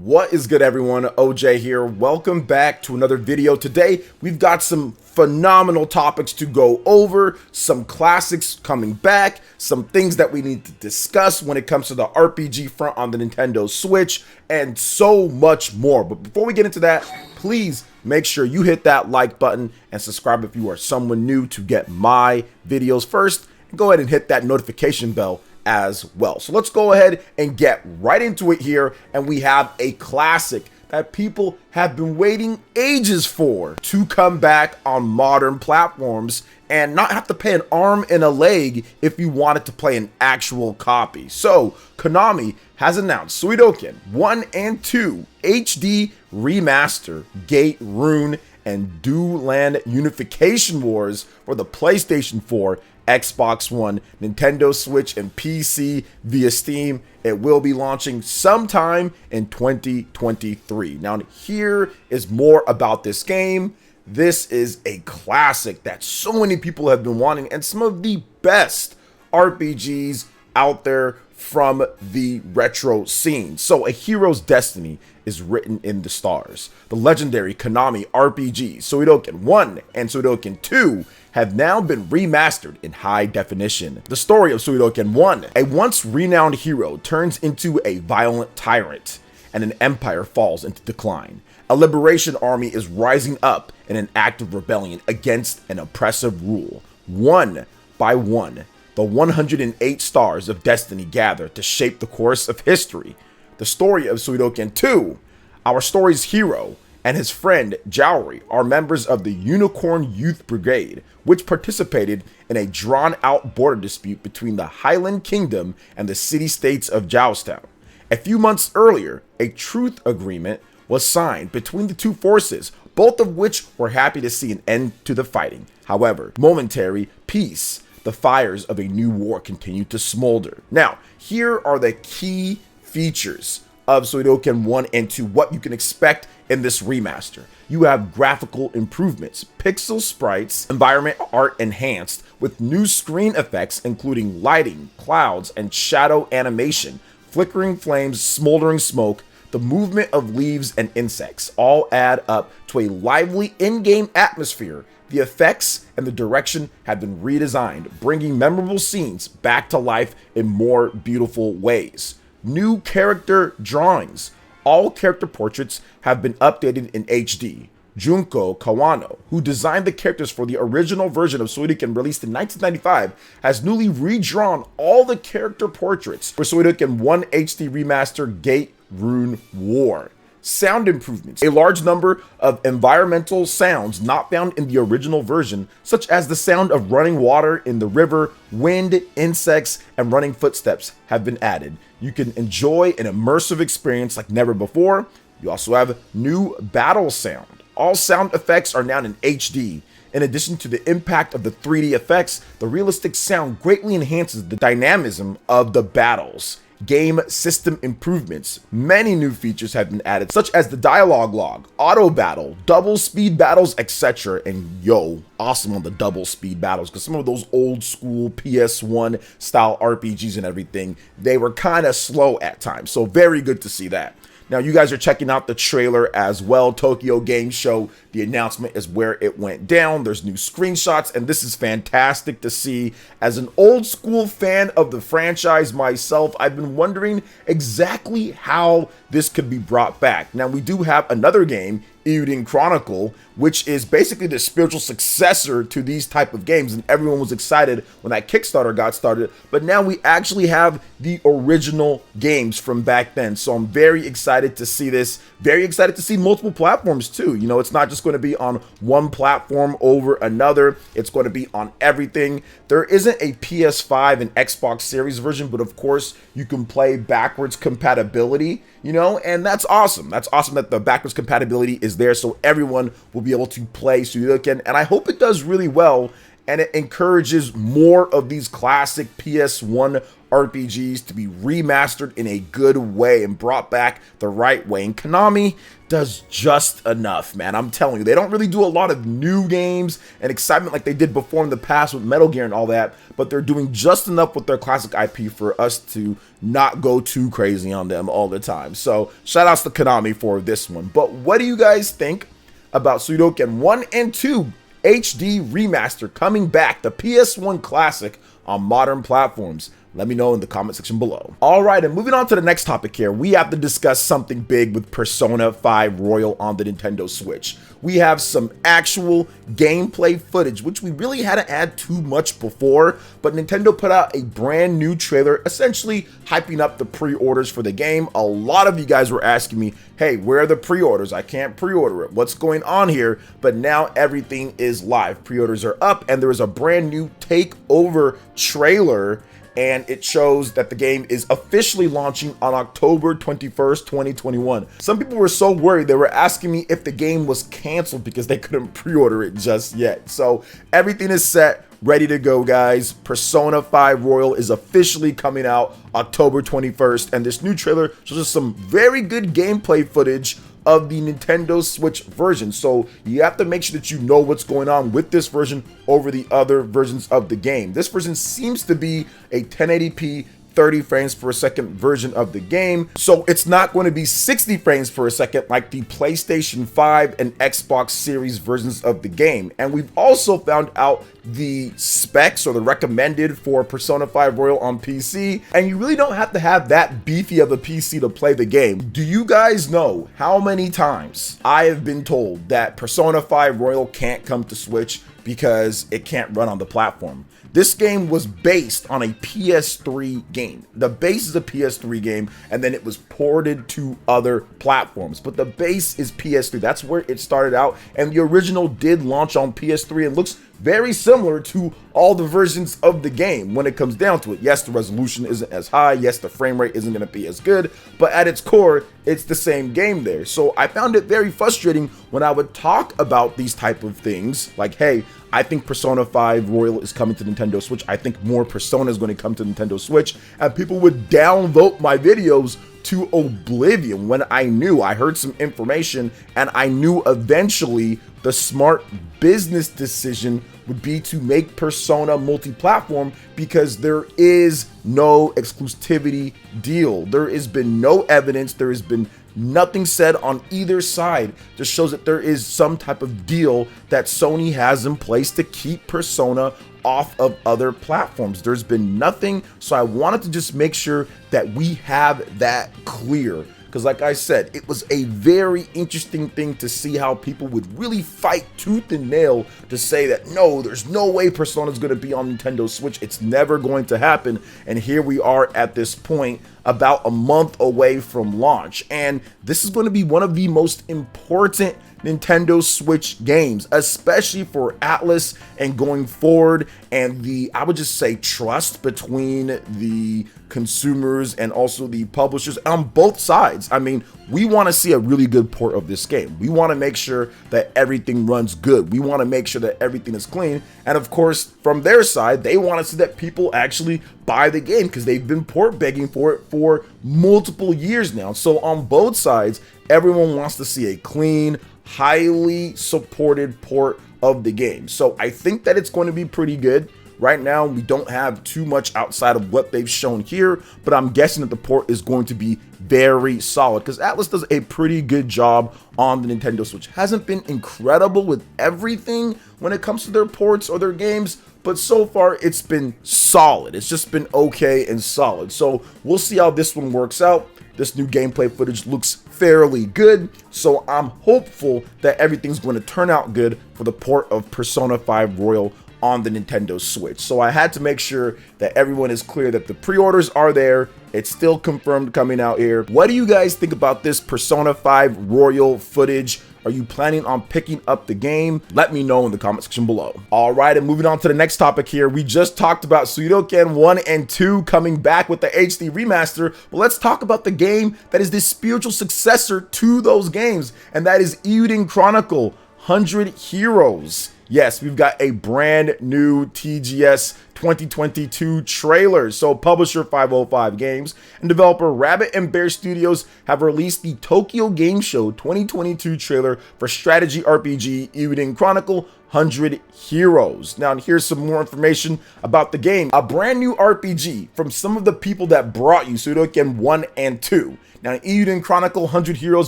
What is good, everyone? OJ here. Welcome back to another video. Today we've got some phenomenal topics to go over, some classics coming back, some things that we need to discuss when it comes to the RPG front on the Nintendo Switch, and so much more. But before we get into that, please make sure you hit that like button and subscribe if you are someone new to get my videos first, and go ahead and hit that notification bell as well. So let's go ahead and get right into it here, and we have a classic that people have been waiting ages for to come back on modern platforms and not have to pay an arm and a leg if you wanted to play an actual copy. So Konami has announced Suikoden 1 and 2 HD Remaster, Gate, Rune, and Dueland Unification Wars for the PlayStation 4, Xbox One, Nintendo Switch, and PC via Steam. It will be launching sometime in 2023. Now, here is more about this game. This is a classic that so many people have been wanting, and some of the best RPGs out there from the retro scene. So, a hero's destiny is written in the stars. The legendary Konami RPG Suikoden 1 and Suikoden 2 have now been remastered in high definition. The story of Suikoden 1, a once renowned hero turns into a violent tyrant, and an empire falls into decline. A liberation army is rising up in an act of rebellion against an oppressive rule. One by one, the 108 stars of destiny gather to shape the course of history. The story of Suikoden 2, our story's hero and his friend Jowry are members of the Unicorn Youth Brigade, which participated in a drawn-out border dispute between the Highland Kingdom and the city-states of Jousstown. A few months earlier, a truce agreement was signed between the two forces, both of which were happy to see an end to the fighting. However, momentary peace, the fires of a new war continue to smolder. Now, here are the key features of Suikoden 1 and 2, what you can expect in this remaster. You have graphical improvements, pixel sprites, environment art enhanced with new screen effects including lighting, clouds, and shadow animation, flickering flames, smoldering smoke, the movement of leaves and insects all add up to a lively in-game atmosphere. The effects and the direction have been redesigned, bringing memorable scenes back to life in more beautiful ways. New character drawings. All character portraits have been updated in HD. Junko Kawano, who designed the characters for the original version of Suikoden released in 1995, has newly redrawn all the character portraits for Suikoden 1 HD Remaster Gate Rune War. Sound improvements. A large number of environmental sounds not found in the original version, such as the sound of running water in the river, wind, insects, and running footsteps have been added. You can enjoy an immersive experience like never before. You also have new battle sound. All sound effects are now in HD. In addition to the impact of the 3D effects, the realistic sound greatly enhances the dynamism of the battles. Game system improvements. Many new features have been added, such as the dialogue log, auto battle, double speed battles, etc. And yo, awesome on the double speed battles, because some of those old school PS1 style RPGs and everything, they were kind of slow at times. So very good to see that. Now, you guys are checking out the trailer as well. Tokyo Game Show, the announcement is where it went down. There's new screenshots, and this is fantastic to see. As an old school fan of the franchise myself, I've been wondering exactly how this could be brought back. Now, we do have another game, Eiyuden Chronicle, which is basically the spiritual successor to these type of games, and everyone was excited when that Kickstarter got started, but now we actually have the original games from back then. So I'm very excited to see this, very excited to see multiple platforms too. You know, it's not just going to be on one platform over another, it's going to be on everything. There isn't a PS5 and Xbox Series version, but of course you can play backwards compatibility, you know, and that's awesome. That's awesome that the backwards compatibility is there, so everyone will be able to play Suikoden, and I hope it does really well and it encourages more of these classic PS1 RPGs to be remastered in a good way and brought back the right way. And Konami does just enough, man. I'm telling you, they don't really do a lot of new games and excitement like they did before in the past with Metal Gear and all that, but they're doing just enough with their classic IP for us to not go too crazy on them all the time. So shout outs to Konami for this one. But what do you guys think about Suikoden 1 and 2 HD Remaster coming back, the PS1 classic on modern platforms? Let me know in the comment section below. All right, and moving on to the next topic here, we have to discuss something big with Persona 5 Royal on the Nintendo Switch. We have some actual gameplay footage, which we really hadn't had too much before, but Nintendo put out a brand new trailer, essentially hyping up the pre-orders for the game. A lot of you guys were asking me, hey, where are the pre-orders? I can't pre-order it. What's going on here? But now everything is live. Pre-orders are up, and there is a brand new takeover trailer, and it shows that the game is officially launching on October 21st, 2021. Some people were so worried, they were asking me if the game was canceled because they couldn't pre-order it just yet. So everything is set, ready to go, guys. Persona 5 Royal is officially coming out October 21st, and this new trailer shows us some very good gameplay footage of the Nintendo Switch version. So you have to make sure that you know what's going on with this version over the other versions of the game. This version seems to be a 1080p 30 frames per second version of the game, so it's not going to be 60 frames per second like the PlayStation 5 and Xbox Series versions of the game. And we've also found out the specs, or the recommended, for Persona 5 Royal on PC, and you really don't have to have that beefy of a PC to play the game. Do you guys know how many times I have been told that Persona 5 Royal can't come to Switch because it can't run on the platform? This game was based on a PS3 game. The base is a PS3 game, and then it was ported to other platforms. But the base is PS3. That's where it started out, and the original did launch on PS3 and looks very similar to all the versions of the game when it comes down to it. Yes, the resolution isn't as high. Yes, the frame rate isn't going to be as good, but at its core, it's the same game there. So I found it very frustrating when I would talk about these type of things, like, hey, I think Persona 5 Royal is coming to Nintendo Switch. I think more Persona is going to come to Nintendo Switch, and people would downvote my videos to oblivion when I heard some information, and I knew eventually the smart business decision would be to make Persona multi-platform, because there is no exclusivity deal. There has been no evidence, there has been nothing said on either side. Just shows that there is some type of deal that Sony has in place to keep Persona off of other platforms. There's been nothing, so I wanted to just make sure that we have that clear. Because like I said, it was a very interesting thing to see how people would really fight tooth and nail to say that no, there's no way Persona is going to be on Nintendo Switch. It's never going to happen. And here we are at this point, about a month away from launch. And this is going to be one of the most important Nintendo Switch games, especially for Atlus and going forward, and the, I would just say, trust between the consumers and also the publishers on both sides. I mean, we want to see a really good port of this game. We want to make sure that everything runs good. We want to make sure that everything is clean. And of course, from their side, they want to see that people actually buy the game, because they've been port begging for it for multiple years now. So on both sides, everyone wants to see a clean, highly supported port of the game. So I think that it's going to be pretty good. Right now, we don't have too much outside of what they've shown here, but I'm guessing that the port is going to be very solid, because Atlus does a pretty good job on the Nintendo Switch. Hasn't been incredible with everything when it comes to their ports or their games, but so far it's been solid. It's just been okay and solid. So we'll see how this one works out. This new gameplay footage looks fairly good, so I'm hopeful that everything's going to turn out good for the port of Persona 5 Royal on the Nintendo Switch. So I had to make sure that everyone is clear that the pre-orders are there. It's still confirmed coming out here. What do you guys think about this Persona 5 Royal footage? Are you planning on picking up the game? Let me know in the comment section below. All right, and moving on to the next topic here. We just talked about Suikoden 1 and 2 coming back with the HD remaster. But let's talk about the game that is the spiritual successor to those games, and that is Eiyuden Chronicle 100 Heroes. Yes, we've got a brand new TGS 2022 trailer. So publisher 505 Games and developer Rabbit and Bear Studios have released the Tokyo Game Show 2022 trailer for strategy RPG Eiyuden Chronicle 100 Heroes. Now, here's some more information about the game. A brand new RPG from some of the people that brought you Suikoden 1 and 2. Now, Eiyuden Chronicle 100 Heroes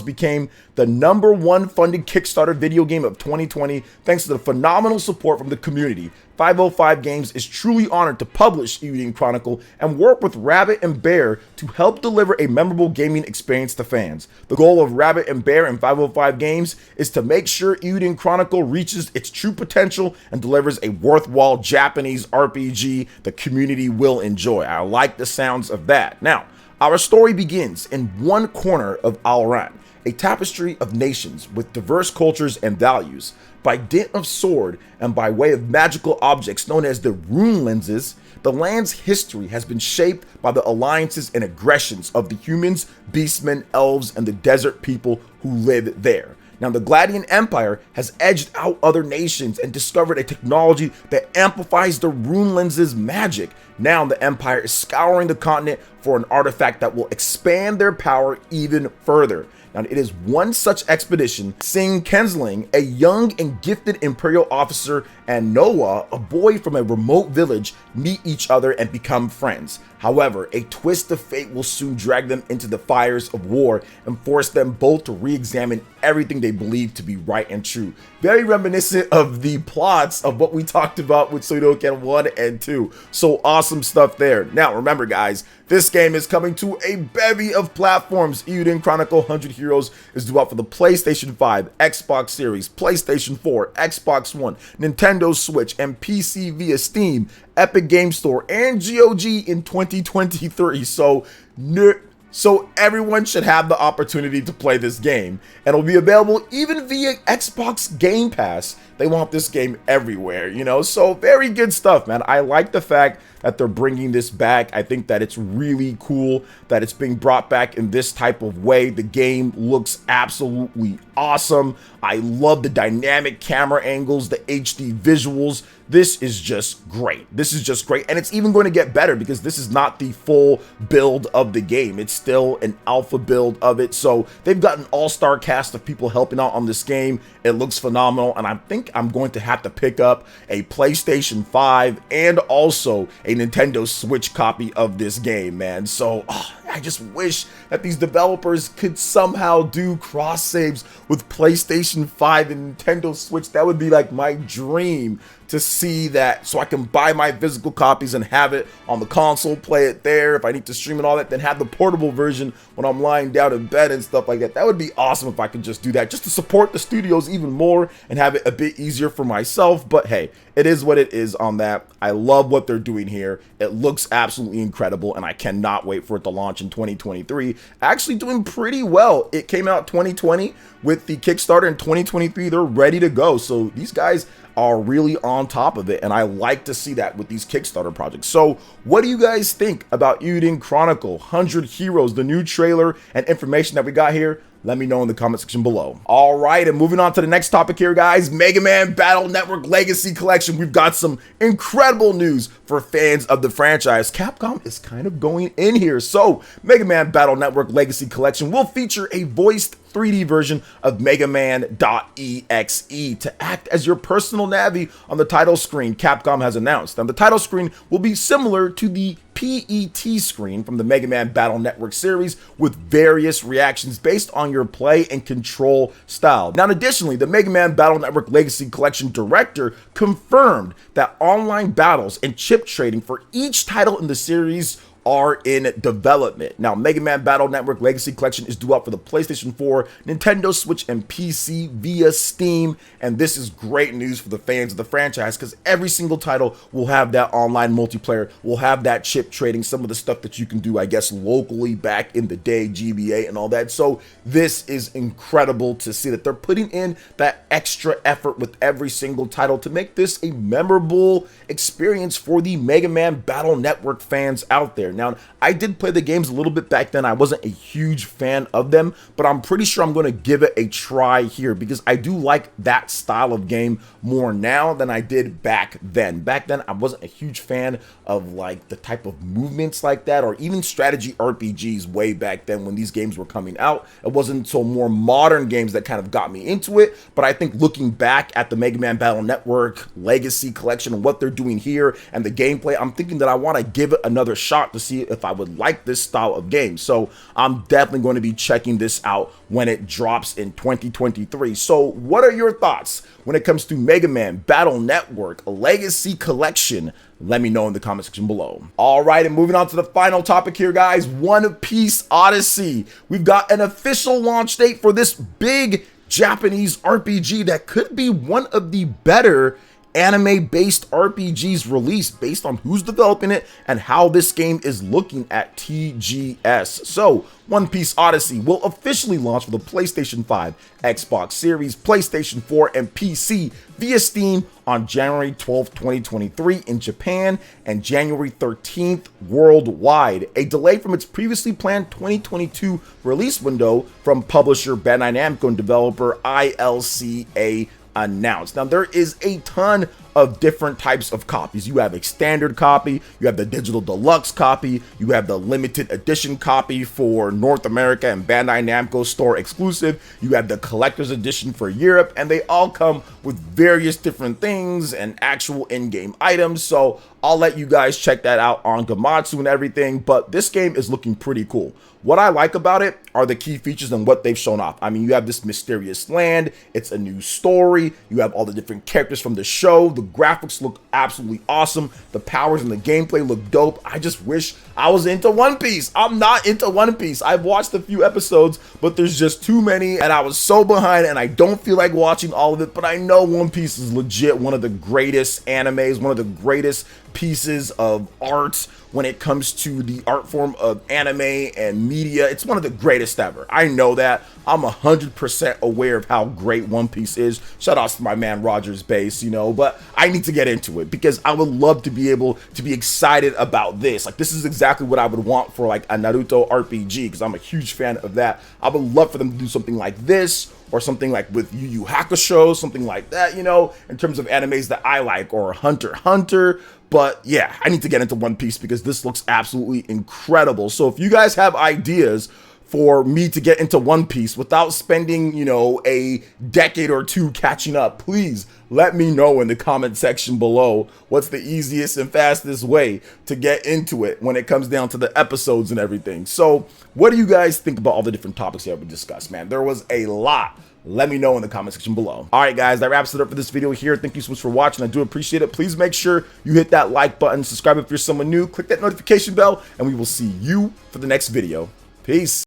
became the #1 funded Kickstarter video game of 2020 thanks to the phenomenal support from the community. 505 Games is truly honored to publish Eiyuden Chronicle and work with Rabbit and Bear to help deliver a memorable gaming experience to fans. The goal of Rabbit and Bear and 505 Games is to make sure Eiyuden Chronicle reaches its true potential and delivers a worthwhile Japanese RPG the community will enjoy. I like the sounds of that. Now, our story begins in one corner of Alran, a tapestry of nations with diverse cultures and values. By dint of sword and by way of magical objects known as the rune lenses, the land's history has been shaped by the alliances and aggressions of the humans, beastmen, elves, and the desert people who live there. Now, the Gladian Empire has edged out other nations and discovered a technology that amplifies the rune lenses' magic. Now, the Empire is scouring the continent for an artifact that will expand their power even further. Now, it is one such expedition seeing Kensling, a young and gifted Imperial officer, and Noah, a boy from a remote village, meet each other and become friends. However, a twist of fate will soon drag them into the fires of war and force them both to re-examine everything they believe to be right and true. Very reminiscent of the plots of what we talked about with Suikoden 1 and 2. So awesome stuff there. Now, remember guys, this game is coming to a bevy of platforms. Eiyuden Chronicle 100 Heroes is due out for the PlayStation 5, Xbox Series, PlayStation 4, Xbox One, Nintendo Switch, and PC via Steam, Epic Game Store, and GOG in 2023. So everyone should have the opportunity to play this game, and it'll be available even via Xbox Game Pass. They want this game everywhere, you know, so very good stuff, man. I like the fact that they're bringing this back. I think that it's really cool that it's being brought back in this type of way. The game looks absolutely awesome. I love the dynamic camera angles, the HD visuals. This is just great. This is just great. And it's even going to get better because this is not the full build of the game. It's still an alpha build of it. So they've got an all-star cast of people helping out on this game. It looks phenomenal. And I think I'm going to have to pick up a PlayStation 5 and also a Nintendo Switch copy of this game, man. So I just wish that these developers could somehow do cross saves with PlayStation 5 and Nintendo Switch. That would be like my dream to see that, so I can buy my physical copies and have it on the console, play it there. If I need to stream and all that, then have the portable version when I'm lying down in bed and stuff like that. That would be awesome if I could just do that, just to support the studios even more and have it a bit easier for myself. But hey, it is what it is on that. I love what they're doing here. It looks absolutely incredible, and I cannot wait for it to launch in 2023. Actually doing pretty well. It came out 2020 with the Kickstarter. In 2023, they're ready to go. So these guys are really on top of it, and I like to see that with these Kickstarter projects. So what do you guys think about Eiyuden Chronicle 100 Heroes, the new trailer and information that we got here? Let me know in the comment section below. All right, and moving on to the next topic here, guys. Mega Man Battle Network Legacy Collection. We've got some incredible news for fans of the franchise. Capcom is kind of going in here. So, Mega Man Battle Network Legacy Collection will feature a voiced 3D version of Mega Man.exe to act as your personal Navi on the title screen, Capcom has announced. Now, the title screen will be similar to the PET screen from the Mega Man Battle Network series, with various reactions based on your play and control style. Now, additionally, the Mega Man Battle Network Legacy Collection director confirmed that online battles and chip trading for each title in the series are in development. Now, Mega Man Battle Network Legacy Collection is due out for the PlayStation 4, Nintendo Switch, and PC via Steam, and this is great news for the fans of the franchise because every single title will have that online multiplayer, will have that chip trading, some of the stuff that you can do, I guess, locally back in the day, GBA and all that. So this is incredible to see that they're putting in that extra effort with every single title to make this a memorable experience for the Mega Man Battle Network fans out there. Now, I did play the games a little bit back then. I wasn't a huge fan of them, but I'm pretty sure I'm going to give it a try here because I do like that style of game more now than I did back then. Back then, I wasn't a huge fan of like the type of movements like that, or even strategy RPGs way back then when these games were coming out. It wasn't until more modern games that kind of got me into it, but I think looking back at the Mega Man Battle Network Legacy Collection and what they're doing here and the gameplay, I'm thinking that I want to give it another shot to see if I would like this style of game. So I'm definitely going to be checking this out when it drops in 2023. So what are your thoughts when it comes to Mega Man Battle Network Legacy Collection? Let me know in the comment section below. All right, and moving on to the final topic here, guys. One Piece Odyssey. We've got an official launch date for this big Japanese RPG that could be one of the better anime-based RPGs released based on who's developing it and how this game is looking at TGS. So, One Piece Odyssey will officially launch for the PlayStation 5, Xbox Series, PlayStation 4, and PC via Steam on January 12, 2023 in Japan and January 13th worldwide. A delay from its previously planned 2022 release window from publisher Bandai Namco and developer ILCA announced. Now, there is a ton of different types of copies. You have a standard copy, you have the digital deluxe copy, you have the limited edition copy for North America and Bandai Namco store exclusive, you have the collector's edition for Europe, and they all come with various different things and actual in-game items. So I'll let you guys check that out on Gematsu and everything, but this game is looking pretty cool. What I like about it are the key features and what they've shown off. I mean, you have this mysterious land, it's a new story, you have all the different characters from the show, the graphics look absolutely awesome, the powers and the gameplay look dope. I just wish I was into One Piece. I'm not into One Piece. I've watched a few episodes, but there's just too many, and I was so behind, and I don't feel like watching all of it, but I know One Piece is legit one of the greatest animes, one of the greatest pieces of art when it comes to the art form of anime and media. It's one of the greatest ever. I know that. I'm 100% aware of how great One Piece is. Shout outs to my man Rogers Base, you know, but I need to get into it because I would love to be able to be excited about this. Like, this is exactly what I would want for like a Naruto RPG because I'm a huge fan of that. I would love for them to do something like this, or something like with Yu Yu Hakusho, something like that, you know, in terms of animes that I like, or Hunter x Hunter. But yeah, I need to get into One Piece because this looks absolutely incredible. So if you guys have ideas for me to get into One Piece without spending, you know, a decade or two catching up, please let me know in the comment section below what's the easiest and fastest way to get into it when it comes down to the episodes and everything. So what do you guys think about all the different topics that we discussed, man? There was a lot. Let me know in the comment section below. All right, guys, that wraps it up for this video here. Thank you so much for watching. I do appreciate it. Please make sure you hit that like button, subscribe if you're someone new, click that notification bell, and we will see you for the next video. Peace.